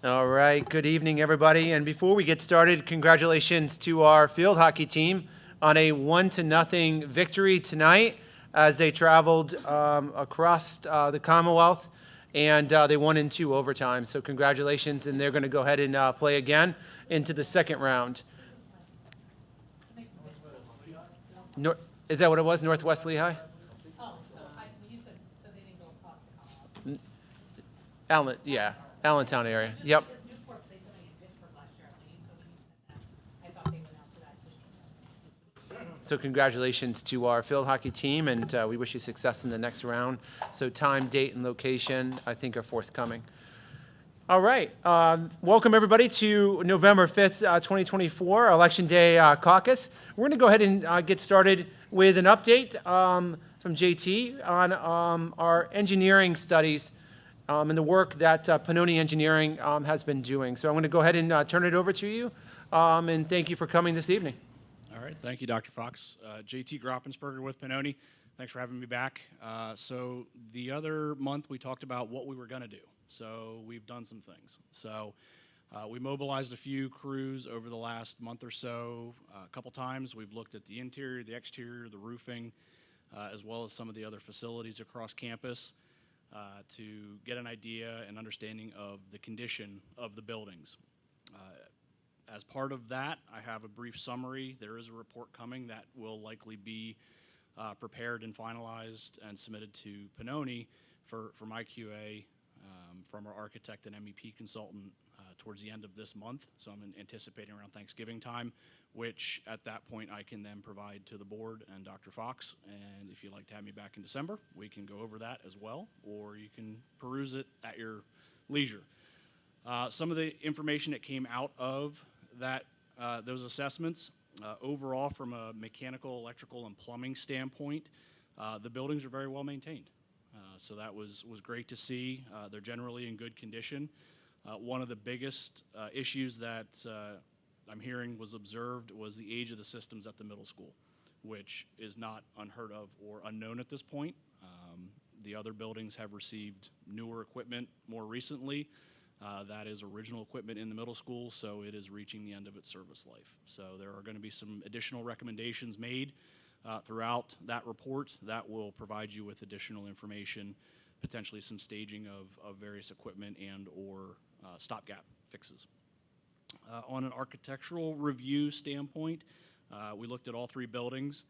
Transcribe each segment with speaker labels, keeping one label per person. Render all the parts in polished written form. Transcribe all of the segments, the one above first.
Speaker 1: All right, good evening, everybody. And before we get started, congratulations to our field hockey team on a 1-0 victory tonight as they traveled across the Commonwealth, and they won in 2 overtimes. So congratulations, and they're going to go ahead and play again into the second round. Is that what it was, Northwest Lehigh?
Speaker 2: Oh, you said, so they didn't go across the Commonwealth?
Speaker 1: Allen, yeah, Allentown area. Yep.
Speaker 2: Newport played somebody in Pittsburgh last year, I believe, so when you said that, I thought they went out to that district.
Speaker 1: So congratulations to our field hockey team, and we wish you success in the next round. So time, date, and location, I think, are forthcoming. All right. Welcome, everybody, to November 5th, 2024, Election Day caucus. We're going to go ahead and get started with an update from JT on our engineering studies and the work that Pannoni Engineering has been doing. So I'm going to go ahead and turn it over to you, and thank you for coming this evening.
Speaker 3: All right, thank you, Dr. Fox. JT Groppensberger with Pannoni. Thanks for having me back. So the other month we talked about what we were going to do. So we've done some things. So we mobilized a few crews over the last month or so. A couple times we've looked at the interior, the exterior, the roofing, as well as some of the other facilities across campus to get an idea and understanding of the condition of the buildings. As part of that, I have a brief summary. There is a report coming that will likely be prepared and finalized and submitted to Pannoni for my QA from our architect and MEP consultant towards the end of this month. So I'm anticipating around Thanksgiving time, which at that point I can then provide to the board and Dr. Fox. And if you'd like to have me back in December, we can go over that as well, or you can peruse it at your leisure. Some of the information that came out of that those assessments, overall from a mechanical, electrical, and plumbing standpoint, the buildings are very well maintained. So that was great to see. They're generally in good condition. One of the biggest issues that I'm hearing was observed was the age of the systems at the middle school, which is not unheard of or unknown at this point. The other buildings have received newer equipment more recently. That is original equipment in the middle school, so it is reaching the end of its service life. So there are going to be some additional recommendations made throughout that report that will provide you with additional information, potentially some staging of various equipment and or stopgap fixes. On an architectural review standpoint, we looked at all 3 buildings.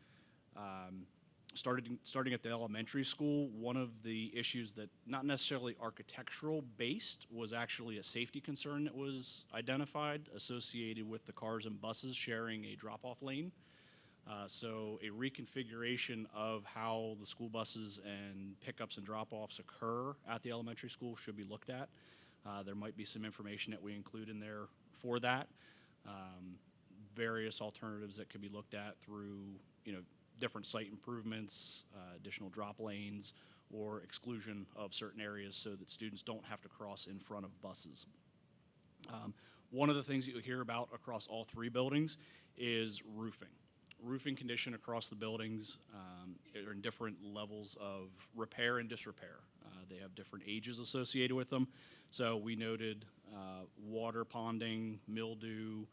Speaker 3: Starting at the elementary school, one of the issues that not necessarily architectural based was actually a safety concern that was identified associated with the cars and buses sharing a drop-off lane. So a reconfiguration of how the school buses and pickups and drop-offs occur at the elementary school should be looked at. There might be some information that we include in there for that. Various alternatives that could be looked at through, different site improvements, additional drop lanes, or exclusion of certain areas so that students don't have to cross in front of buses. One of the things that you'll hear about across all 3 buildings is roofing. Roofing condition across the buildings are in different levels of repair and disrepair. They have different ages associated with them. So we noted water ponding, mildew,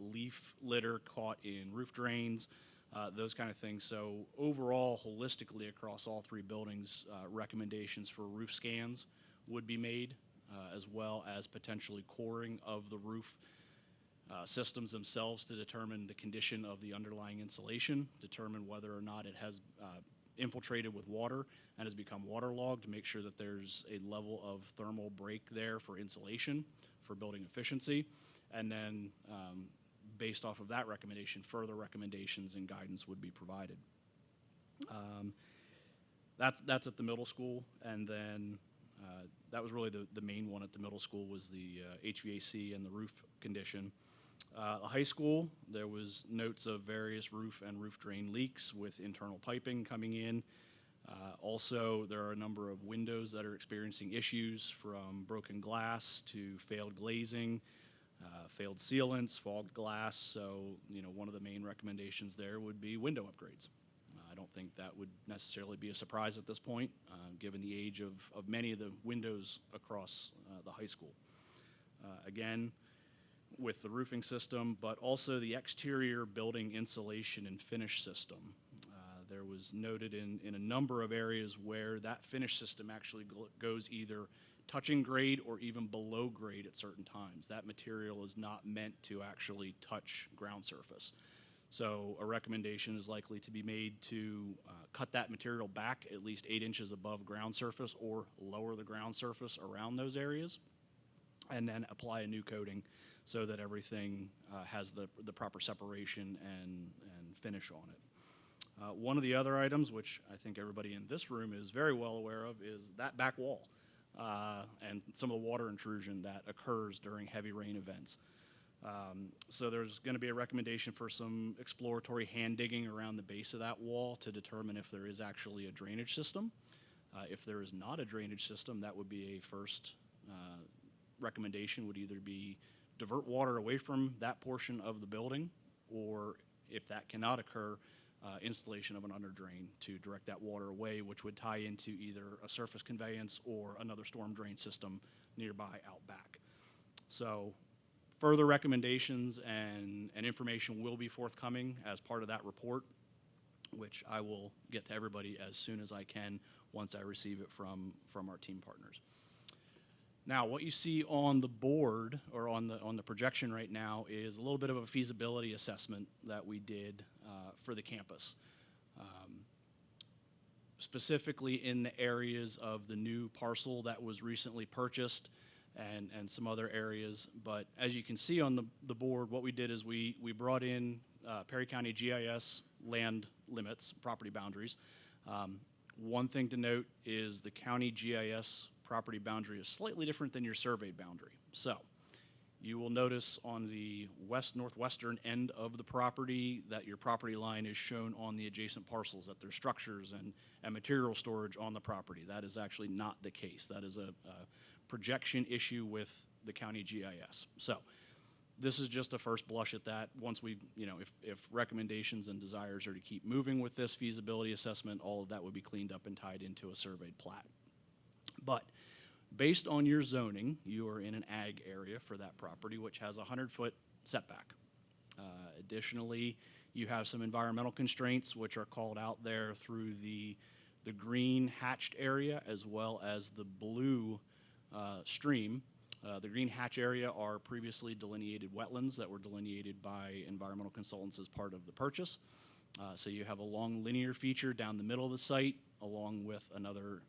Speaker 3: leaf litter caught in roof drains, those kind of things. So overall, holistically across all 3 buildings, recommendations for roof scans would be made, as well as potentially coring of the roof systems themselves to determine the condition of the underlying insulation, determine whether or not it has infiltrated with water and has become waterlogged, to make sure that there's a level of thermal break there for insulation, for building efficiency, and then based off of that recommendation, further recommendations and guidance would be provided. That's at the middle school, and then that was really the main one at the middle school was the HVAC and the roof condition. The high school, there was notes of various roof and roof drain leaks with internal piping coming in. Also, there are a number of windows that are experiencing issues, from broken glass to failed glazing, failed sealants, fogged glass. So, one of the main recommendations there would be window upgrades. I don't think that would necessarily be a surprise at this point, given the age of many of the windows across the high school. Again, with the roofing system, but also the exterior building insulation and finish system. There was noted in a number of areas where that finish system actually goes either touching grade or even below grade at certain times. That material is not meant to actually touch ground surface. So a recommendation is likely to be made to cut that material back at least 8 inches above ground surface or lower the ground surface around those areas, and then apply a new coating so that everything has the proper separation and finish on it. One of the other items, which I think everybody in this room is very well aware of, is that back wall and some of the water intrusion that occurs during heavy rain events. So there's going to be a recommendation for some exploratory hand digging around the base of that wall to determine if there is actually a drainage system. If there is not a drainage system, that would be a first recommendation, would either be divert water away from that portion of the building, or if that cannot occur, installation of an under drain to direct that water away, which would tie into either a surface conveyance or another storm drain system nearby out back. So further recommendations and information will be forthcoming as part of that report, which I will get to everybody as soon as I can once I receive it from our team partners. Now, what you see on the board or on the projection right now is a little bit of a feasibility assessment that we did for the campus, specifically in the areas of the new parcel that was recently purchased and some other areas. But as you can see on the board, what we did is we brought in Perry County GIS land limits, property boundaries. One thing to note is the county GIS property boundary is slightly different than your surveyed boundary. So you will notice on the northwestern end of the property that your property line is shown on the adjacent parcels, that there's structures and material storage on the property. That is actually not the case. That is a projection issue with the county GIS. So this is just a first blush at that. Once we, if recommendations and desires are to keep moving with this feasibility assessment, all of that would be cleaned up and tied into a surveyed plat. But based on your zoning, you are in an ag area for that property, which has a 100-foot setback. Additionally, you have some environmental constraints, which are called out there through the green hatched area as well as the blue stream. The green hatch area are previously delineated wetlands that were delineated by environmental consultants as part of the purchase. So you have a long linear feature down the middle of the site, along with another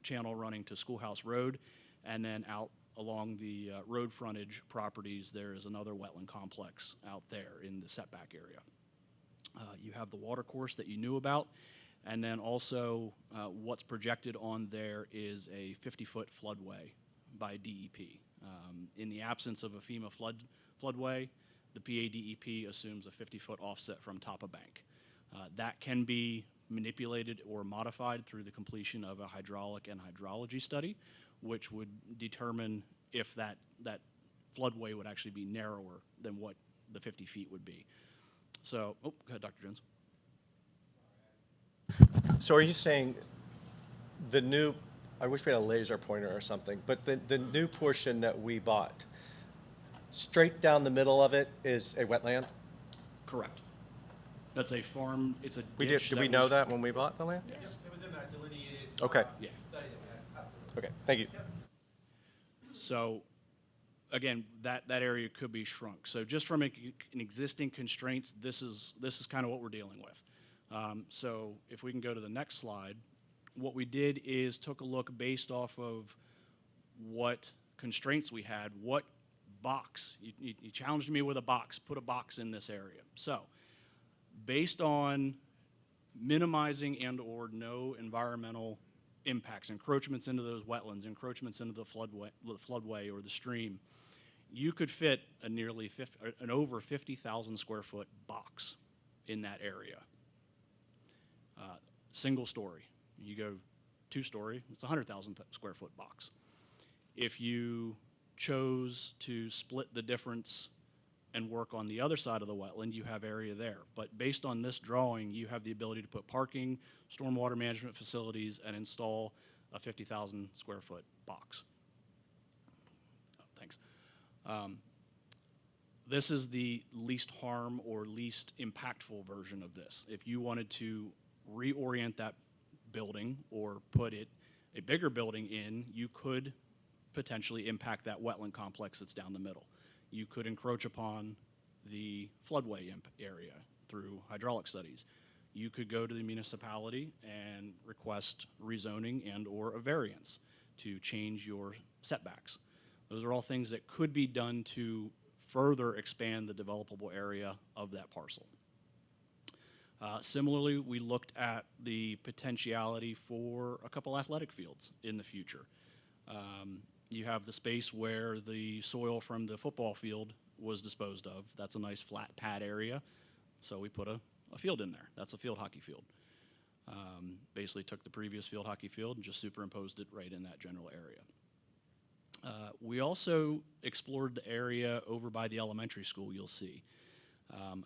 Speaker 3: channel running to Schoolhouse Road, and then out along the road frontage properties, there is another wetland complex out there in the setback area. You have the water course that you knew about, and then also what's projected on there is a 50-foot floodway by DEP. In the absence of a FEMA floodway, the PADEP assumes a 50-foot offset from top of bank. That can be manipulated or modified through the completion of a hydraulic and hydrology study, which would determine if that floodway would actually be narrower than what the 50 feet would be. So, go ahead, Dr. Jones.
Speaker 4: So are you saying the new, I wish we had a laser pointer or something, but the new portion that we bought, straight down the middle of it is a wetland?
Speaker 3: Correct. That's a farm, it's a
Speaker 4: We
Speaker 3: ditch
Speaker 4: did we
Speaker 3: that
Speaker 4: know
Speaker 3: was-
Speaker 4: that when we bought the land?
Speaker 3: Yes.
Speaker 5: It was in that delineated
Speaker 4: Okay.
Speaker 3: Yeah.
Speaker 5: study that we had, absolutely.
Speaker 4: Okay, thank you.
Speaker 3: So, again, that area could be shrunk. So just from an existing constraints, this is kind of what we're dealing with. So if we can go to the next slide, what we did is took a look based off of what constraints we had, what box, you challenged me with a box, put a box in this area. So based on minimizing and or no environmental impacts, encroachments into those wetlands, encroachments into the floodway or the stream, you could fit an over 50,000 square foot box in that area. Single story. You go 2-story, it's a 100,000 square foot box. If you chose to split the difference and work on the other side of the wetland, you have area there. But based on this drawing, you have the ability to put parking, stormwater management facilities, and install a 50,000 square foot box. Oh, thanks. This is the least harm or least impactful version of this. If you wanted to reorient that building or put a bigger building in, you could potentially impact that wetland complex that's down the middle. You could encroach upon the floodway area through hydraulic studies. You could go to the municipality and request rezoning and or a variance to change your setbacks. Those are all things that could be done to further expand the developable area of that parcel. Similarly, we looked at the potentiality for a couple athletic fields in the future. You have the space where the soil from the football field was disposed of. That's a nice flat pad area, so we put a field in there. That's a field hockey field. Basically took the previous field hockey field and just superimposed it right in that general area. We also explored the area over by the elementary school, you'll see.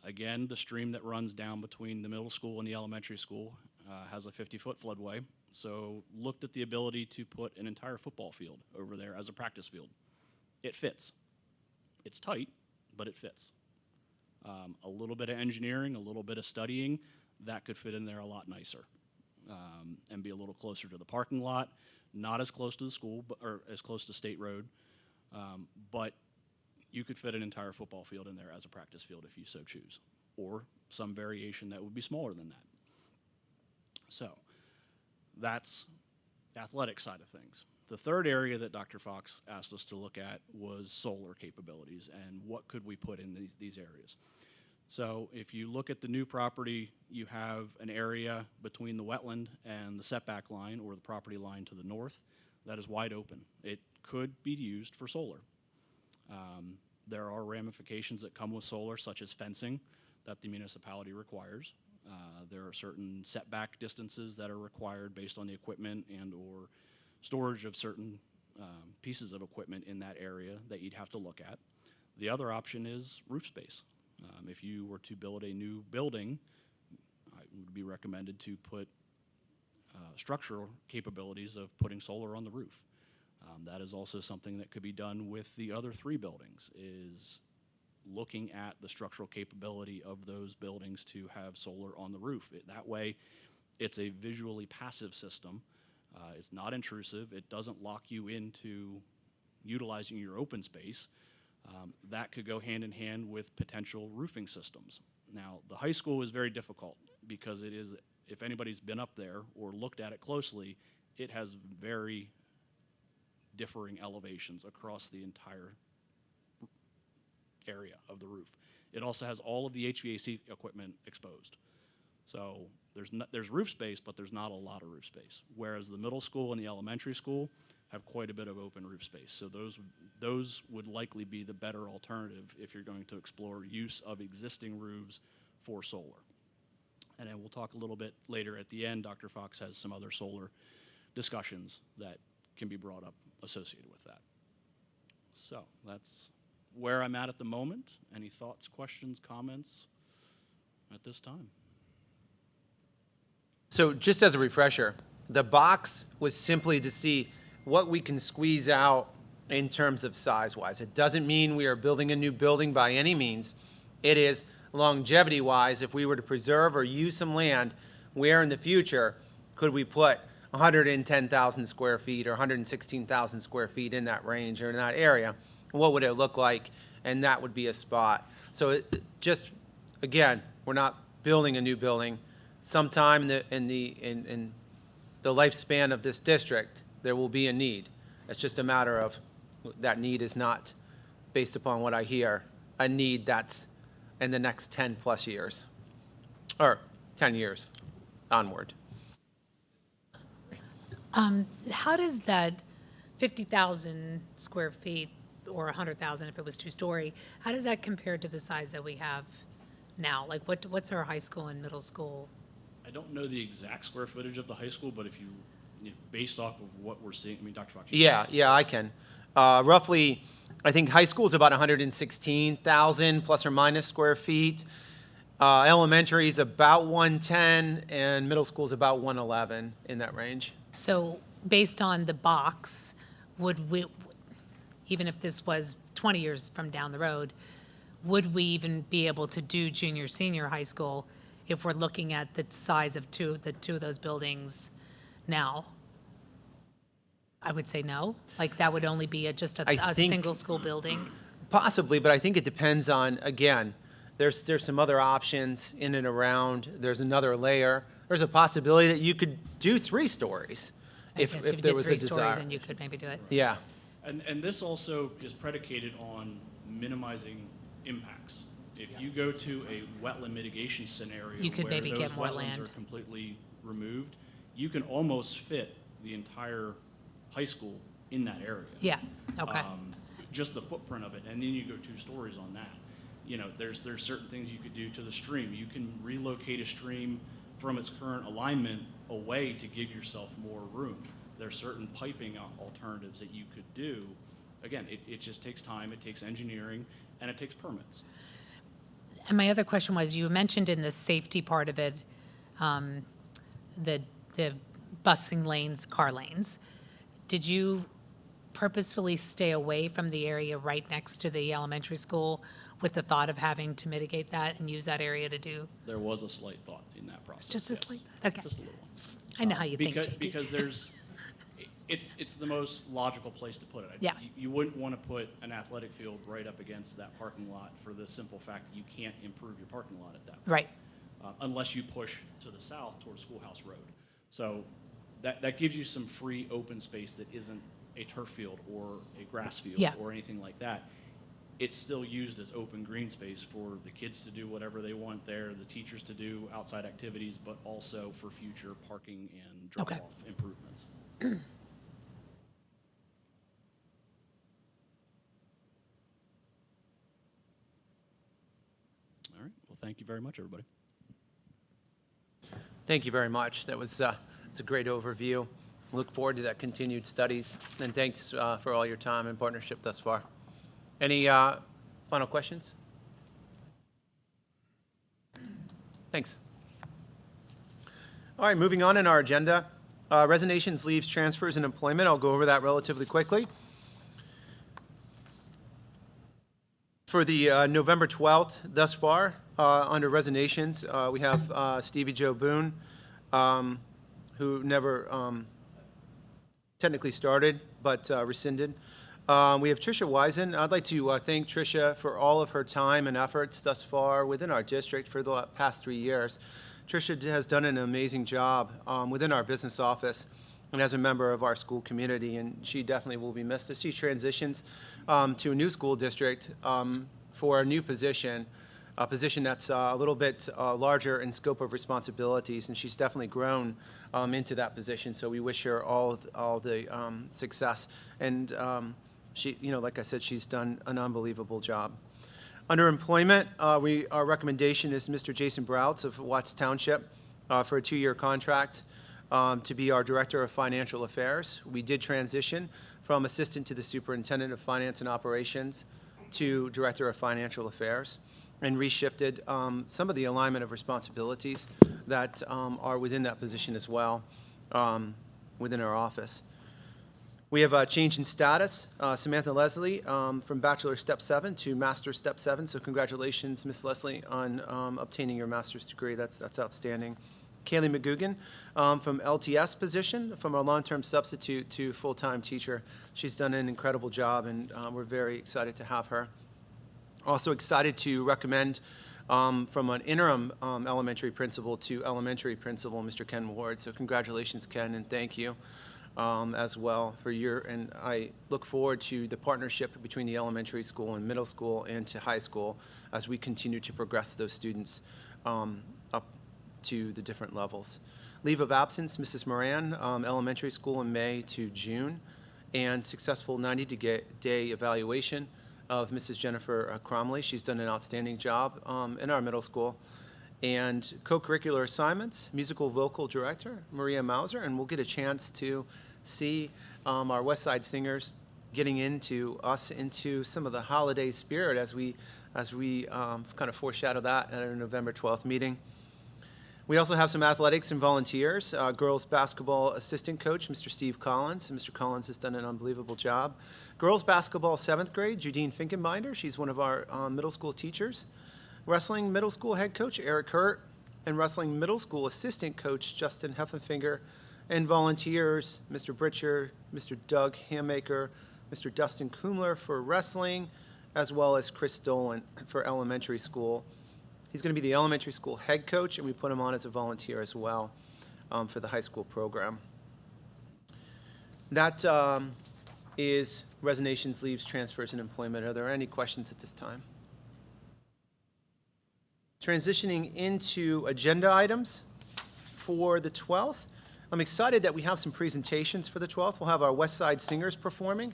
Speaker 3: Again, the stream that runs down between the middle school and the elementary school has a 50-foot floodway, so looked at the ability to put an entire football field over there as a practice field. It fits. It's tight, but it fits. A little bit of engineering, a little bit of studying, that could fit in there a lot nicer and be a little closer to the parking lot, not as close to the school, or as close to State Road, but you could fit an entire football field in there as a practice field if you so choose, or some variation that would be smaller than that. So that's the athletic side of things. The third area that Dr. Fox asked us to look at was solar capabilities and what could we put in these areas. So if you look at the new property, you have an area between the wetland and the setback line or the property line to the north that is wide open. It could be used for solar. There are ramifications that come with solar, such as fencing that the municipality requires. There are certain setback distances that are required based on the equipment and or storage of certain pieces of equipment in that area that you'd have to look at. The other option is roof space. If you were to build a new building, it would be recommended to put structural capabilities of putting solar on the roof. That is also something that could be done with the other three buildings, is looking at the structural capability of those buildings to have solar on the roof. That way, it's a visually passive system. It's not intrusive. It doesn't lock you into utilizing your open space. That could go hand in hand with potential roofing systems. Now, the high school is very difficult because it is, if anybody's been up there or looked at it closely, it has very differing elevations across the entire area of the roof. It also has all of the HVAC equipment exposed. So there's roof space, but there's not a lot of roof space. Whereas the middle school and the elementary school have quite a bit of open roof space. So those would likely be the better alternative if you're going to explore use of existing roofs for solar. And then we'll talk a little bit later at the end. Dr. Fox has some other solar discussions that can be brought up associated with that. So that's where I'm at the moment. Any thoughts, questions, comments at this time?
Speaker 1: So just as a refresher, the box was simply to see what we can squeeze out in terms of size-wise. It doesn't mean we are building a new building by any means. It is longevity-wise, if we were to preserve or use some land, where in the future could we put 110,000 square feet or 116,000 square feet in that range or in that area? What would it look like? And that would be a spot. So just, again, we're not building a new building. Sometime in the lifespan of this district, there will be a need. It's just a matter of that need is not, based upon what I hear, a need that's in the next 10 plus years, or 10 years onward.
Speaker 2: How does that 50,000 square feet or 100,000 if it was two-story, how does that compare to the size that we have now? Like what's our high school and middle school?
Speaker 3: I don't know the exact square footage of the high school, but if you based off of what we're seeing, I mean, Dr. Fox.
Speaker 1: Yeah, I can. Roughly, I think high school is about 116,000 plus or minus square feet. Elementary is about 110, and middle school is about 111, in that range.
Speaker 2: So based on the box, would we, even if this was 20 years from down the road, would we even be able to do junior, senior high school if we're looking at the size of the two of those buildings now? I would say no. Like, that would only be just
Speaker 1: I
Speaker 2: a
Speaker 1: think-
Speaker 2: single school building.
Speaker 1: Possibly, but I think it depends on, again, there's some other options in and around. There's another layer. There's a possibility that you could do 3 stories
Speaker 2: I guess
Speaker 1: if there was a
Speaker 2: you did 3 stories,
Speaker 1: desire.
Speaker 2: then you could maybe do it.
Speaker 1: Yeah,
Speaker 3: And this also is predicated on minimizing impacts. If you go to a wetland mitigation scenario
Speaker 2: You could
Speaker 3: where
Speaker 2: maybe
Speaker 3: those
Speaker 2: get more
Speaker 3: wetlands
Speaker 2: land.
Speaker 3: are completely removed, you can almost fit the entire high school in that area.
Speaker 2: Yeah, okay.
Speaker 3: Just the footprint of it, and then you go 2 stories on that. You know, there's certain things you could do to the stream. You can relocate a stream from its current alignment away to give yourself more room. There's certain piping alternatives that you could do. Again, it just takes time, it takes engineering, and it takes permits.
Speaker 2: And my other question was, you mentioned in the safety part of it, the busing lanes, car lanes. Did you purposefully stay away from the area right next to the elementary school with the thought of having to mitigate that and use that area to do?
Speaker 3: There was a slight thought in that process.
Speaker 2: Just a
Speaker 3: yes.
Speaker 2: slight thought? Okay.
Speaker 3: Just a little one.
Speaker 2: I know how you think,
Speaker 3: Because,
Speaker 2: JT.
Speaker 3: because there's, it's the most logical place to put it.
Speaker 2: Yeah.
Speaker 3: You wouldn't want to put an athletic field right up against that parking lot for the simple fact that you can't improve your parking lot at that point.
Speaker 2: Right.
Speaker 3: Unless you push to the south towards Schoolhouse Road. So that gives you some free open space that isn't a turf field or a grass field
Speaker 2: Yeah.
Speaker 3: or anything like that. It's still used as open green space for the kids to do whatever they want there, the teachers to do outside activities, but also for future parking and
Speaker 2: Okay.
Speaker 3: drop-off improvements. All right, well, thank you very much, everybody.
Speaker 1: thank you very much. That was, it's a great overview. Look forward to that continued studies, and thanks for all your time and partnership thus far. Any final questions? Thanks. All right, moving on in our agenda. Resignations, leaves, transfers, and employment. I'll go over that relatively quickly. For the November 12th thus far, under resignations, we have Stevie Joe Boone, who never technically started, but rescinded. We have Tricia Wisen. I'd like to thank Tricia for all of her time and efforts thus far within our district for the past 3 years. Tricia has done an amazing job within our business office and as a member of our school community, and she definitely will be missed as she transitions to a new school district for a new position, a position that's a little bit larger in scope of responsibilities, and she's definitely grown into that position. So we wish her all the success. And she, like I said, she's done an unbelievable job. Under employment, our recommendation is Mr. Jason Brouts of Watts Township for a 2-year contract to be our Director of Financial Affairs. We did transition from Assistant to the Superintendent of Finance and Operations to Director of Financial Affairs and reshifted some of the alignment of responsibilities that are within that position as well within our office. We have a change in status. Samantha Leslie from Bachelor Step 7 to Master Step 7. So congratulations, Ms. Leslie, on obtaining your master's degree. That's outstanding. Kaylee McGugan from LTS position, from a long-term substitute to full-time teacher. She's done an incredible job, and we're very excited to have her. Also excited to recommend from an interim elementary principal to elementary principal, Mr. Ken Ward. So congratulations, Ken, and thank you as well for and I look forward to the partnership between the elementary school and middle school and to high school as we continue to progress those students up to the different levels. Leave of absence, Mrs. Moran, elementary school in May to June, and successful 90-day evaluation of Mrs. Jennifer Cromley. She's done an outstanding job in our middle school. And co-curricular assignments, musical vocal director, Maria Mauser, and we'll get a chance to see our West Side Singers getting into some of the holiday spirit as we kind of foreshadow that at our November 12th meeting. We also have some athletics and volunteers. Girls basketball assistant coach, Mr. Steve Collins. Mr. Collins has done an unbelievable job. Girls basketball 7th grade, Judine Finkenbinder. She's one of our middle school teachers. Wrestling middle school head coach, Eric Hurt. And wrestling middle school assistant coach, Justin Heffenfinger. And volunteers, Mr. Britcher, Mr. Doug Hammaker, Mr. Dustin Kumler for wrestling, as well as Chris Dolan for elementary school. He's going to be the elementary school head coach, and we put him on as a volunteer as well for the high school program. That is resignations, leaves, transfers, and employment. Are there any questions at this time? Transitioning into agenda items for the 12th. I'm excited that we have some presentations for the 12th. We'll have our West Side Singers performing.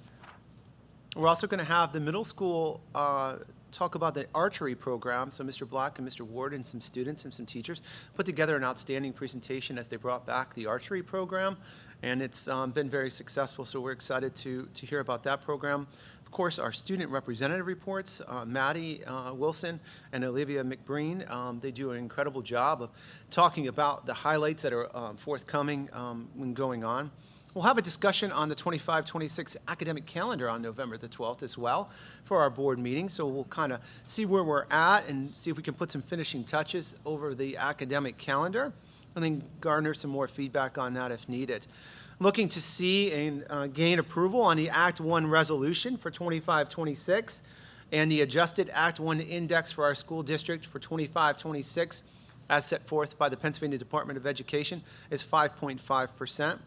Speaker 1: We're also going to have the middle school talk about the archery program. So Mr. Black and Mr. Ward and some students and some teachers put together an outstanding presentation as they brought back the archery program. And it's been very successful, so we're excited to hear about that program. Of course, our student representative reports, Maddie Wilson and Olivia McBreen, they do an incredible job of talking about the highlights that are forthcoming when going on. We'll have a discussion on the 25-26 academic calendar on November the 12th as well for our board meeting. So we'll kind of see where we're at and see if we can put some finishing touches over the academic calendar and then garner some more feedback on that if needed. Looking to see and gain approval on the Act 1 resolution for 25-26 and the adjusted Act 1 index for our school district for 25-26 as set forth by the Pennsylvania Department of Education is 5.5%.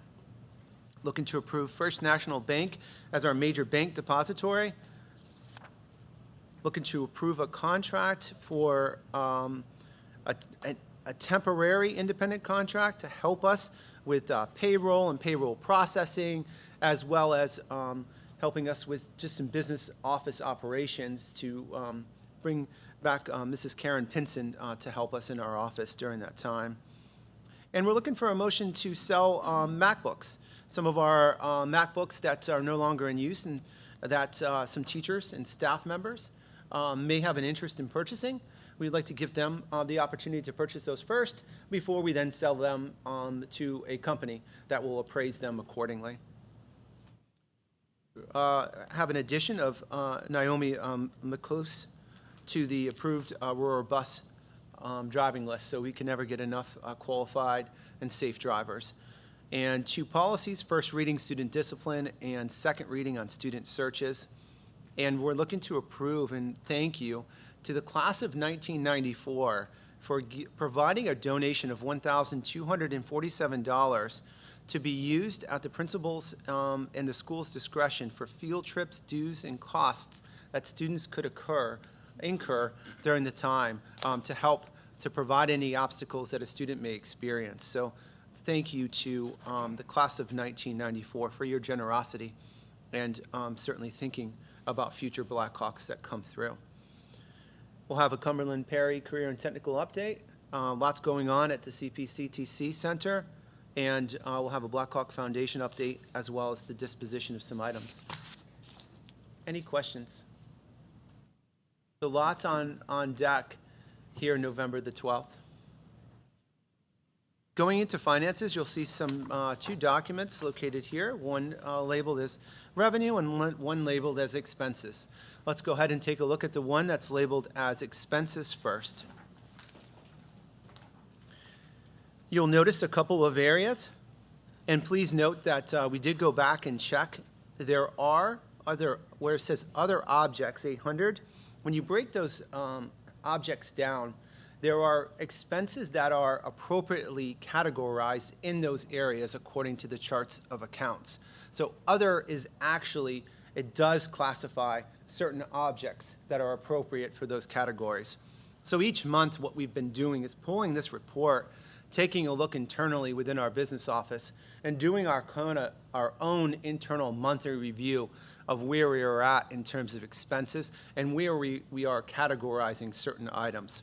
Speaker 1: Looking to approve First National Bank as our major bank depository. Looking to approve a contract for a temporary independent contract to help us with payroll and payroll processing, as well as helping us with just some business office operations to bring back Mrs. Karen Pinson to help us in our office during that time. And we're looking for a motion to sell MacBooks. Some of our MacBooks that are no longer in use and that some teachers and staff members may have an interest in purchasing. We'd like to give them the opportunity to purchase those first before we then sell them to a company that will appraise them accordingly. Have an addition of Naomi McClose to the approved Aurora bus driving list, so we can never get enough qualified and safe drivers. And 2 policies, first reading student discipline and second reading on student searches. And we're looking to approve and thank you to the class of 1994 for providing a donation of $1,247 to be used at the principal's and the school's discretion for field trips, dues, and costs that students could incur during the time to help to provide any obstacles that a student may experience. So thank you to the class of 1994 for your generosity and certainly thinking about future Blackhawks that come through. We'll have a Cumberland Perry Career and Technical Update. Lots going on at the CPCTC Center. And we'll have a Blackhawk Foundation update as well as the disposition of some items. Any questions? So lots on deck here November the 12th. Going into finances, you'll see some 2 documents located here, one labeled as revenue and one labeled as expenses. Let's go ahead and take a look at the one that's labeled as expenses first. You'll notice a couple of areas, and please note that we did go back and check. There are other, where it says other objects, 800, when you break those objects down, there are expenses that are appropriately categorized in those areas according to the charts of accounts. So other is actually, it does classify certain objects that are appropriate for those categories. So each month what we've been doing is pulling this report, taking a look internally within our business office, and doing our own internal monthly review of where we are at in terms of expenses and where we are categorizing certain items.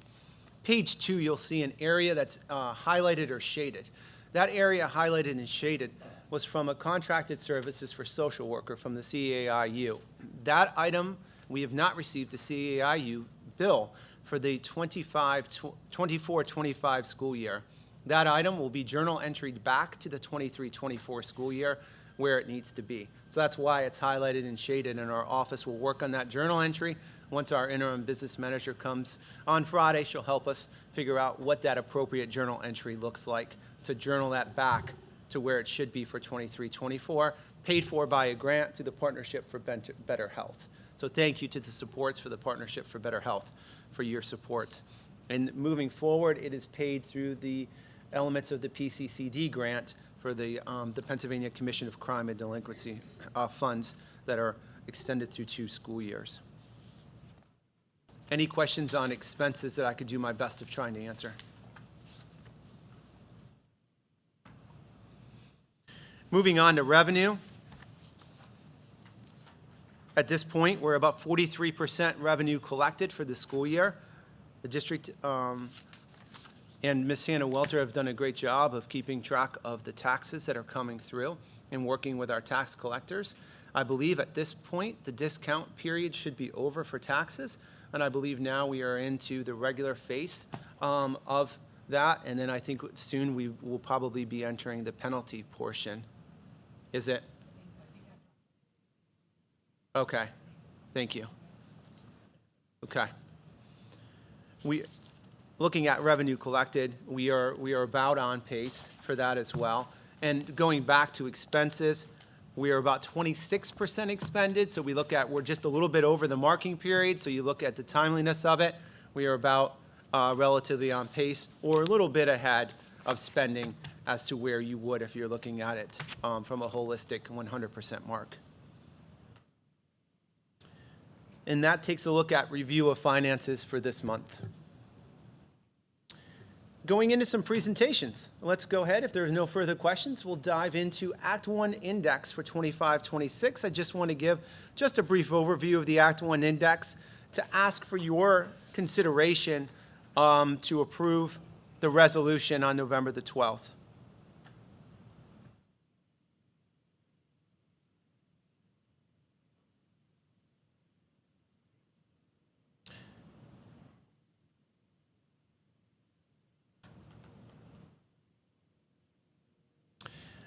Speaker 1: Page 2, you'll see an area that's highlighted or shaded. That area highlighted and shaded was from a contracted services for social worker from the CAIU. That item, we have not received the CAIU bill for the 24-25 school year. That item will be journal entered back to the 23-24 school year where it needs to be. So that's why it's highlighted and shaded, and our office will work on that journal entry. Once our interim business manager comes on Friday, she'll help us figure out what that appropriate journal entry looks like to journal that back to where it should be for 23-24, paid for by a grant through the Partnership for Better Health. So thank you to the supports for the Partnership for Better Health for your supports. And moving forward, it is paid through the elements of the PCCD grant for the Pennsylvania Commission of Crime and Delinquency funds that are extended through 2 school years. Any questions on expenses that I could do my best of trying to answer? Moving on to revenue. At this point, we're about 43% revenue collected for the school year. The district and Ms. Hannah Welter have done a great job of keeping track of the taxes that are coming through and working with our tax collectors. I believe at this point, the discount period should be over for taxes, and I believe now we are into the regular phase of that, and then I think soon we will probably be entering the penalty portion. Is it? Okay, thank you. Okay. Looking at revenue collected, we are about on pace for that as well. And going back to expenses, we are about 26% expended. So we're just a little bit over the marking period. So you look at the timeliness of it, we are about relatively on pace or a little bit ahead of spending as to where you would if you're looking at it from a holistic 100% mark. And that takes a look at review of finances for this month. Going into some presentations. Let's go ahead. If there are no further questions, we'll dive into Act 1 Index for 25-26. I just want to give just a brief overview of the Act 1 Index to ask for your consideration to approve the resolution on November the 12th.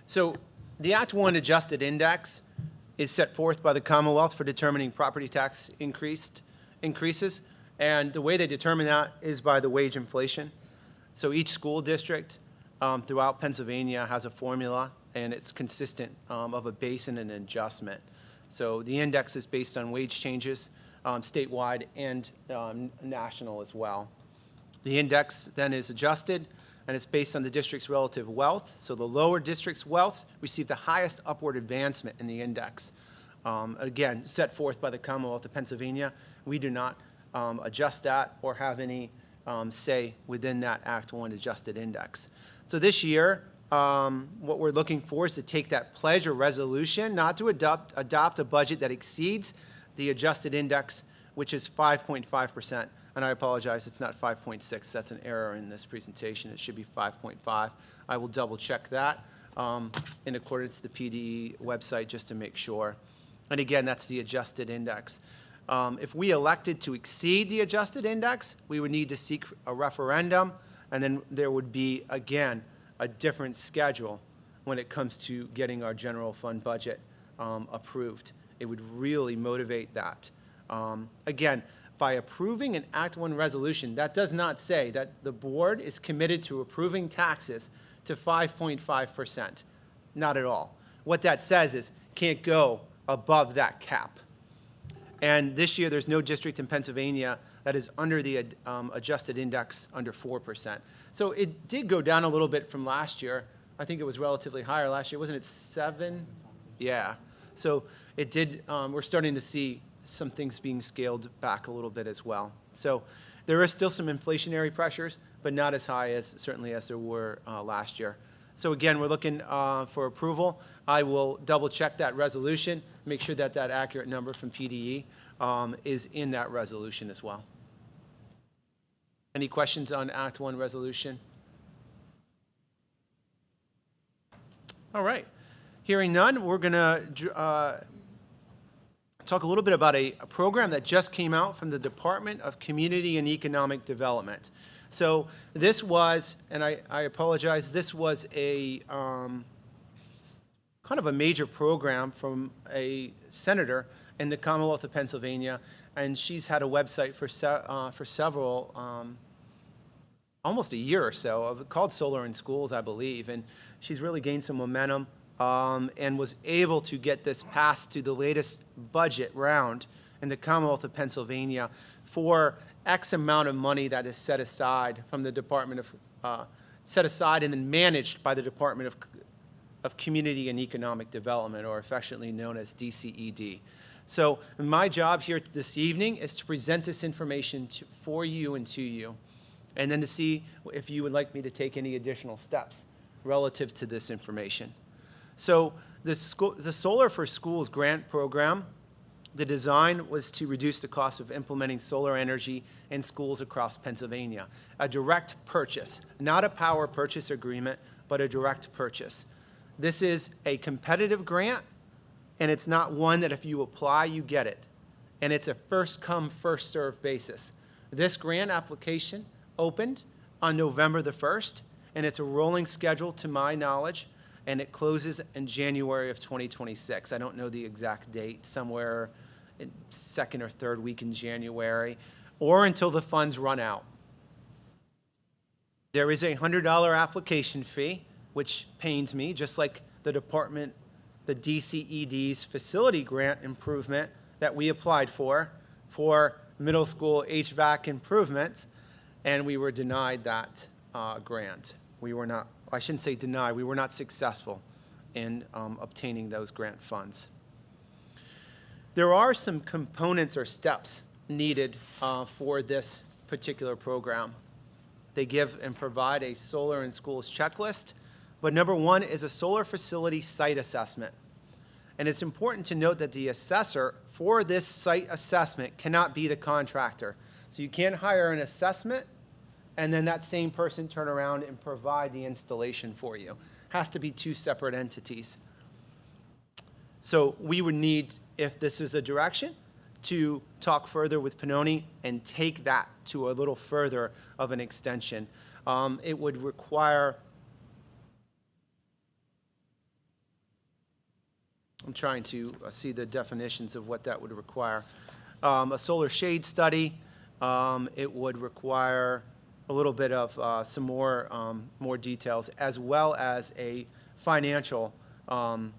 Speaker 1: So the Act 1 adjusted index is set forth by the Commonwealth for determining property tax increases. And the way they determine that is by the wage inflation. So each school district throughout Pennsylvania has a formula, and it's consistent of a base and an adjustment. So the index is based on wage changes statewide and national as well. The index then is adjusted, and it's based on the district's relative wealth. So the lower district's wealth receive the highest upward advancement in the index. Again, set forth by the Commonwealth of Pennsylvania. We do not adjust that or have any say within that Act 1 adjusted index. So this year, what we're looking for is to take that pledge or resolution, not to adopt a budget that exceeds the adjusted index, which is 5.5%. And I apologize, it's not 5.6. That's an error in this presentation. It should be 5.5. I will double check that in accordance to the PDE website just to make sure. And again, that's the adjusted index. If we elected to exceed the adjusted index, we would need to seek a referendum, and then there would be, again, a different schedule when it comes to getting our general fund budget approved. It would really motivate that. Again, by approving an Act 1 resolution, that does not say that the board is committed to approving taxes to 5.5%. Not at all. What that says is can't go above that cap. And this year, there's no district in Pennsylvania that is under the adjusted index under 4%. So it did go down a little bit from last year. I think it was relatively higher last year. Wasn't it 7? Yeah. So it did, we're starting to see some things being scaled back a little bit as well. So there is still some inflationary pressures, but not as high as certainly as there were last year. So again, we're looking for approval. I will double check that resolution, make sure that that accurate number from PDE is in that resolution as well. Any questions on Act 1 resolution? All right. Hearing none, we're going to talk a little bit about a program that just came out from the Department of Community and Economic Development. So this was, and I apologize, this was a kind of a major program from a senator in the Commonwealth of Pennsylvania, and she's had a website for several, almost a year or so, called Solar in Schools, I believe, and she's really gained some momentum and was able to get this passed to the latest budget round in the Commonwealth of Pennsylvania for X amount of money that is set aside from the Department of, set aside and then managed by the Department of Community and Economic Development, or affectionately known as DCED. So my job here this evening is to present this information for you and to you, and then to see if you would like me to take any additional steps relative to this information. So the Solar for Schools grant program, the design was to reduce the cost of implementing solar energy in schools across Pennsylvania. A direct purchase, not a power purchase agreement, but a direct purchase. This is a competitive grant, and it's not one that if you apply, you get it. And it's a first come, first served basis. This grant application opened on November the 1st, and it's a rolling schedule to my knowledge, and it closes in January of 2026. I don't know the exact date, somewhere in second or third week in January, or until the funds run out. There is a $100 application fee, which pains me, just like the department, the DCED's facility grant improvement that we applied for middle school HVAC improvements, and we were denied that grant. We were not, I shouldn't say denied, we were not successful in obtaining those grant funds. There are some components or steps needed for this particular program. They give and provide a Solar in Schools checklist, but number one is a solar facility site assessment. And it's important to note that the assessor for this site assessment cannot be the contractor. So you can't hire an assessment and then that same person turn around and provide the installation for you. It has to be two separate entities. So we would need, if this is a direction, to talk further with Pannoni and take that to a little further of an extension. It would require, I'm trying to see the definitions of what that would require. A solar shade study. It would require a little bit of some more details, as well as a financial kind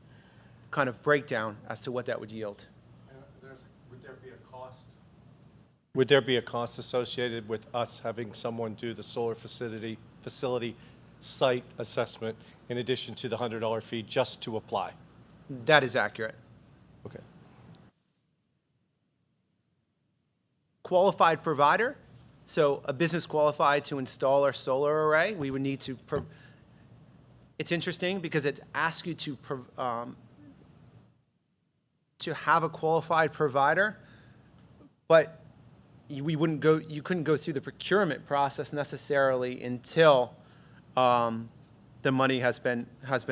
Speaker 1: of breakdown as to what that would yield.
Speaker 4: Would there be a cost? Would there be a cost associated with us having someone do the solar facility site assessment in addition to the $100 fee just to apply?
Speaker 1: That is accurate.
Speaker 4: Okay.
Speaker 1: Qualified provider, so a business qualified to install our solar array, we would need to, it's interesting because it asks you to have a qualified provider, but you couldn't go through the procurement process necessarily until the money has been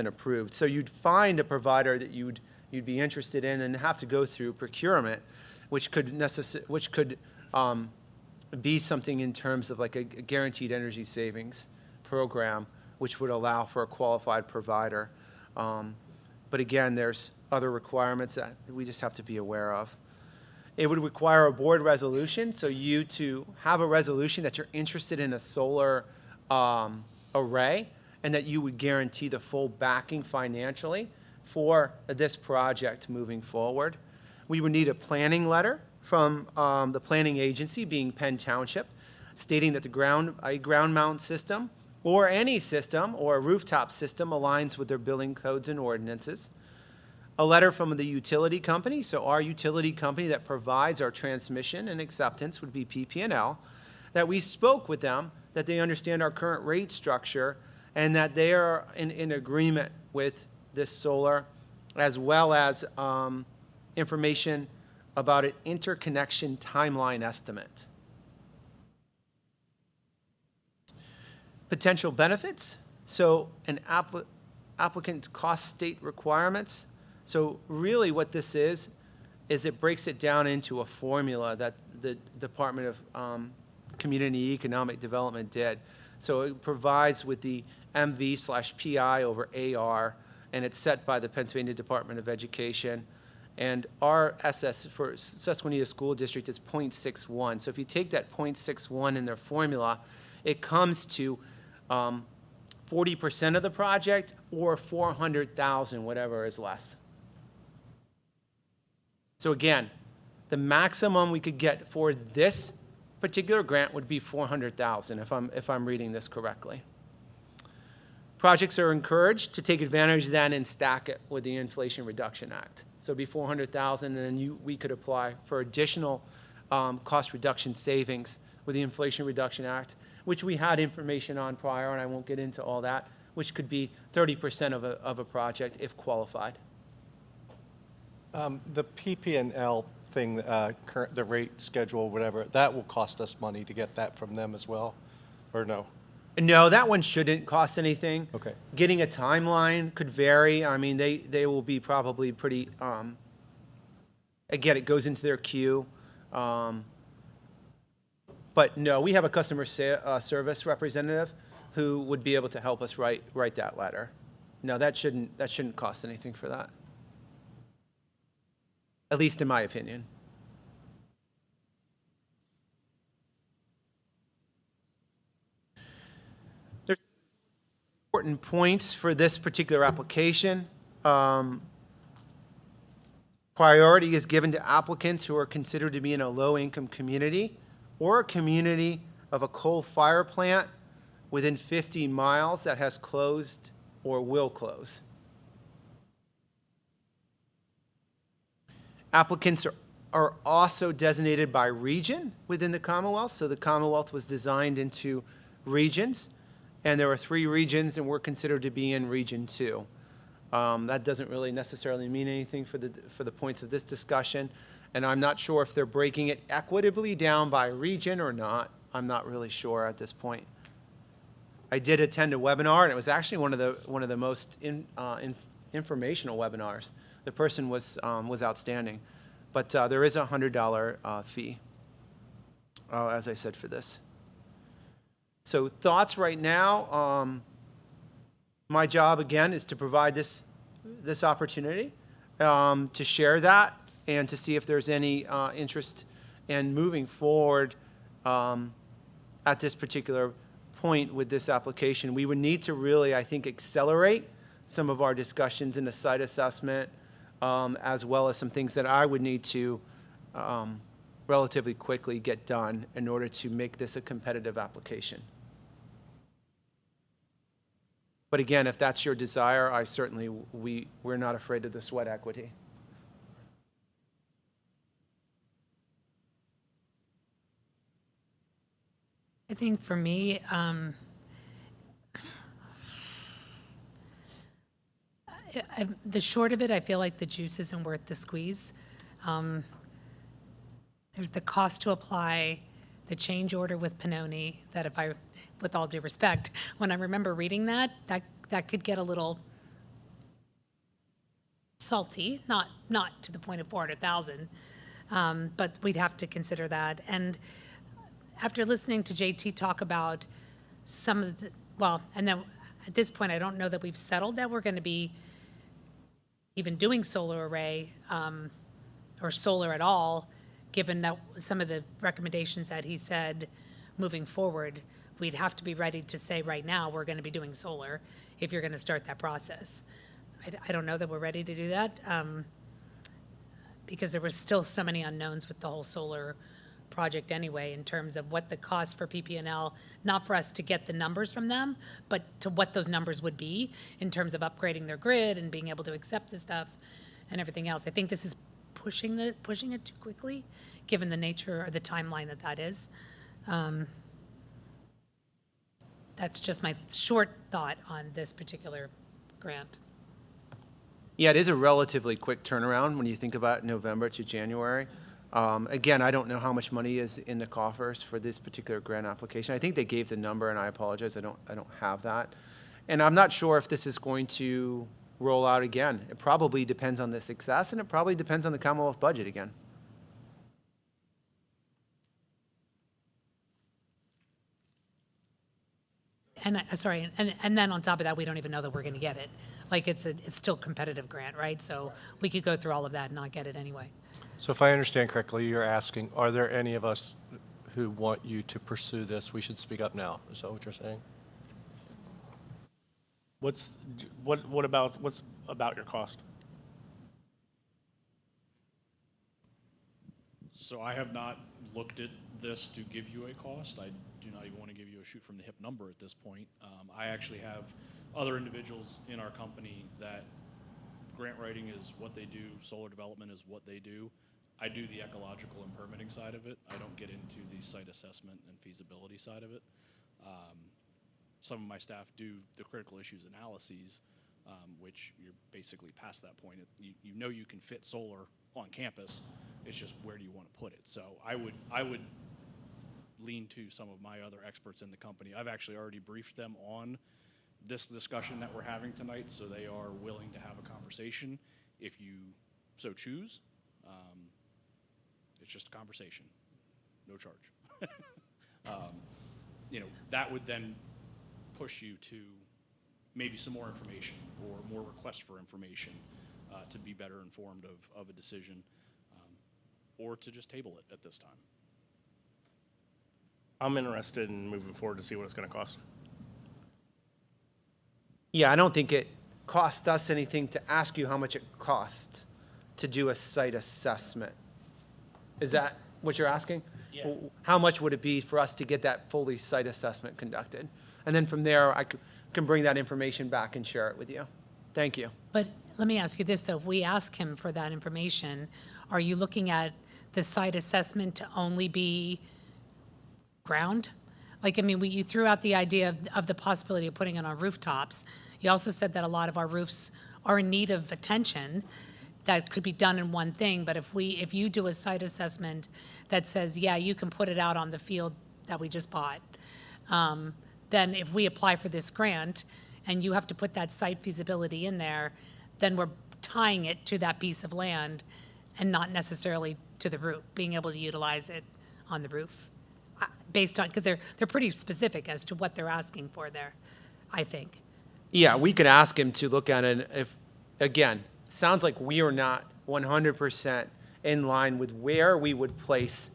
Speaker 1: approved. So you'd find a provider that you'd be interested in and have to go through procurement, which could be something in terms of like a guaranteed energy savings program, which would allow for a qualified provider. But again, there's other requirements that we just have to be aware of. It would require a board resolution, so you to have a resolution that you're interested in a solar array, and that you would guarantee the full backing financially for this project moving forward. We would need a planning letter from the planning agency, being Penn Township, stating that a ground mount system or any system or a rooftop system aligns with their building codes and ordinances. A letter from the utility company, so our utility company that provides our transmission and acceptance would be PP&L, that we spoke with them, that they understand our current rate structure, and that they are in agreement with this solar, as well as information about an interconnection timeline estimate. Potential benefits, so an applicant cost state requirements. So really what this is it breaks it down into a formula that the Department of Community Economic Development did. So it provides with the MV/PI over AR, and it's set by the Pennsylvania Department of Education. And our SS for Susquenita School District is 0.61. So if you take that 0.61 in their formula, it comes to 40% of the project or 400,000, whatever is less. So again, the maximum we could get for this particular grant would be 400,000 if I'm reading this correctly. Projects are encouraged to take advantage of that and stack it with the Inflation Reduction Act. So it'd be 400,000, and then we could apply for additional cost reduction savings with the Inflation Reduction Act, which we had information on prior, and I won't get into all that, which could be 30% of a project if qualified.
Speaker 4: The PP&L thing, the rate schedule, whatever, that will cost us money to get that from them as well, or no?
Speaker 1: No, that one shouldn't cost anything.
Speaker 4: Okay.
Speaker 1: Getting a timeline could vary. I mean, they will be probably pretty, again, it goes into their queue. But no, we have a customer service representative who would be able to help us write that letter. No, that shouldn't cost anything for that. At least in my opinion. There's important points for this particular application. Priority is given to applicants who are considered to be in a low-income community or a community of a coal fire plant within 15 miles that has closed or will close. Applicants are also designated by region within the Commonwealth. So the Commonwealth was designed into regions, and there are 3 regions, and we're considered to be in Region 2. That doesn't really necessarily mean anything for the points of this discussion, and I'm not sure if they're breaking it equitably down by region or not. I'm not really sure at this point. I did attend a webinar, and it was actually one of the most informational webinars. The person was outstanding, but there is a $100 fee, as I said, for this. So thoughts right now. My job again is to provide this opportunity to share that and to see if there's any interest in moving forward at this particular point with this application. We would need to really, I think, accelerate some of our discussions in the site assessment, as well as some things that I would need to relatively quickly get done in order to make this a competitive application. But again, if that's your desire, we're not afraid of the sweat equity.
Speaker 2: I think for me, the short of it, I feel like the juice isn't worth the squeeze. There's the cost to apply, the change order with Pannoni, that if I, with all due respect, when I remember reading that could get a little salty, not to the point of 400,000, but we'd have to consider that. And after listening to JT talk about some of the, well, and then at this point, I don't know that we've settled that we're going to be even doing solar array or solar at all, given that some of the recommendations that he said moving forward, we'd have to be ready to say right now we're going to be doing solar if you're going to start that process. I don't know that we're ready to do that because there were still so many unknowns with the whole solar project anyway, in terms of what the cost for PP&L, not for us to get the numbers from them, but to what those numbers would be in terms of upgrading their grid and being able to accept the stuff and everything else. I think this is pushing it too quickly, given the nature or the timeline that is. That's just my short thought on this particular grant.
Speaker 1: Yeah, it is a relatively quick turnaround when you think about November to January. Again, I don't know how much money is in the coffers for this particular grant application. I think they gave the number, and I apologize, I don't have that. And I'm not sure if this is going to roll out again. It probably depends on the success, and it probably depends on the Commonwealth budget again.
Speaker 2: And, sorry, and then on top of that, we don't even know that we're going to get it. Like, it's still a competitive grant, right? So we could go through all of that and not get it anyway.
Speaker 4: So if I understand correctly, you're asking, are there any of us who want you to pursue this? We should speak up now. Is that what you're saying?
Speaker 6: What's about your cost?
Speaker 3: So I have not looked at this to give you a cost. I do not even want to give you a shoot from the hip number at this point. I actually have other individuals in our company that grant writing is what they do, solar development is what they do. I do the ecological and permitting side of it. I don't get into the site assessment and feasibility side of it. Some of my staff do the critical issues analyses, which you're basically past that point. You know you can fit solar on campus. It's just where do you want to put it? So I would lean to some of my other experts in the company. I've actually already briefed them on this discussion that we're having tonight, so they are willing to have a conversation if you so choose. It's just a conversation, no charge. That would then push you to maybe some more information or more requests for information to be better informed of a decision, or to just table it at this time.
Speaker 6: I'm interested in moving forward to see what it's going to cost.
Speaker 1: Yeah, I don't think it cost us anything to ask you how much it costs to do a site assessment. Is that what you're asking?
Speaker 6: Yeah.
Speaker 1: How much would it be for us to get that fully site assessment conducted? And then from there, I can bring that information back and share it with you. Thank you.
Speaker 2: But let me ask you this, though. If we ask him for that information, are you looking at the site assessment to only be ground? Like, I mean, you threw out the idea of the possibility of putting it on rooftops. You also said that a lot of our roofs are in need of attention. That could be done in one thing, but if you do a site assessment that says, yeah, you can put it out on the field that we just bought, then if we apply for this grant and you have to put that site feasibility in there, then we're tying it to that piece of land and not necessarily to the roof, being able to utilize it on the roof. Based on, because they're pretty specific as to what they're asking for there, I think.
Speaker 1: Yeah, we could ask him to look at it if, again, sounds like we are not 100% in line with where we would place